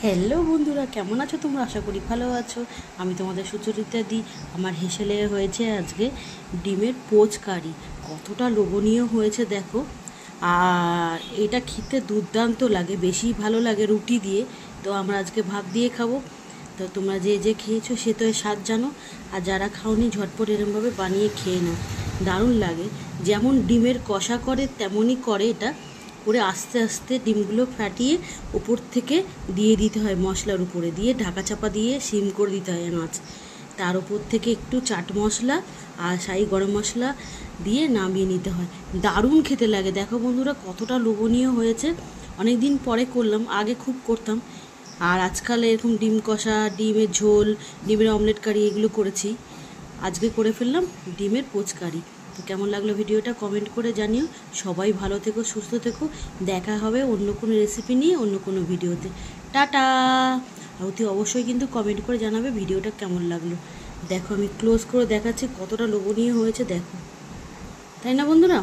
Hello বন্ধুরা, কেমন আছো তোমরা? আশা করি ভালো আছো। আমি তোমাদের সুচরিতা দি। আমার হেসেলে হয়েছে আজকে ডিমের পোচ কারি। কতটা লোভনীয় হয়েছে দেখো। আর এটা খেতে দুর্দান্ত লাগে, বেশি ভালো লাগে রুটি দিয়ে। তো আমরা আজকে ভাত দিয়ে খাবো। তো তোমরা যে যে খেয়েছো সে তো এর স্বাদ জানো। আর যারা খাওনি ঝটপট এরমভাবে বানিয়ে খেয়ে নাও, দারুণ লাগে। যেমন ডিমের কষা করে তেমনই করে এটা, করে আস্তে আস্তে ডিমগুলো ফাটিয়ে উপর থেকে দিয়ে দিতে হয়, মশলার উপরে দিয়ে ঢাকা চাপা দিয়ে সিম করে দিতে হয় আঁচ। তার উপর থেকে একটু চাট মশলা আর শাহি গরম মশলা দিয়ে নামিয়ে নিতে হয়। দারুণ খেতে লাগে। দেখো বন্ধুরা কতটা লোভনীয় হয়েছে। অনেক দিন পরে করলাম, আগে খুব করতাম। আর আজকাল এরকম ডিম কষা, ডিমের ঝোল, ডিমের অমলেট কারি এগুলো করেছি। আজকে করে ফেললাম ডিমের পোচ কারি। তো কেমন লাগলো ভিডিওটা কমেন্ট করে জানিও। সবাই ভালো থেকো, সুস্থ থেকো। দেখা হবে অন্য কোনো রেসিপি নিয়ে, অন্য কোনো ভিডিওতে। টাটা। আর অতি অবশ্যই কিন্তু কমেন্ট করে জানাবে ভিডিওটা কেমন লাগলো। দেখো আমি ক্লোজ করে দেখাচ্ছি কতটা লোভনীয় হয়েছে, দেখো। তাই না বন্ধুরা?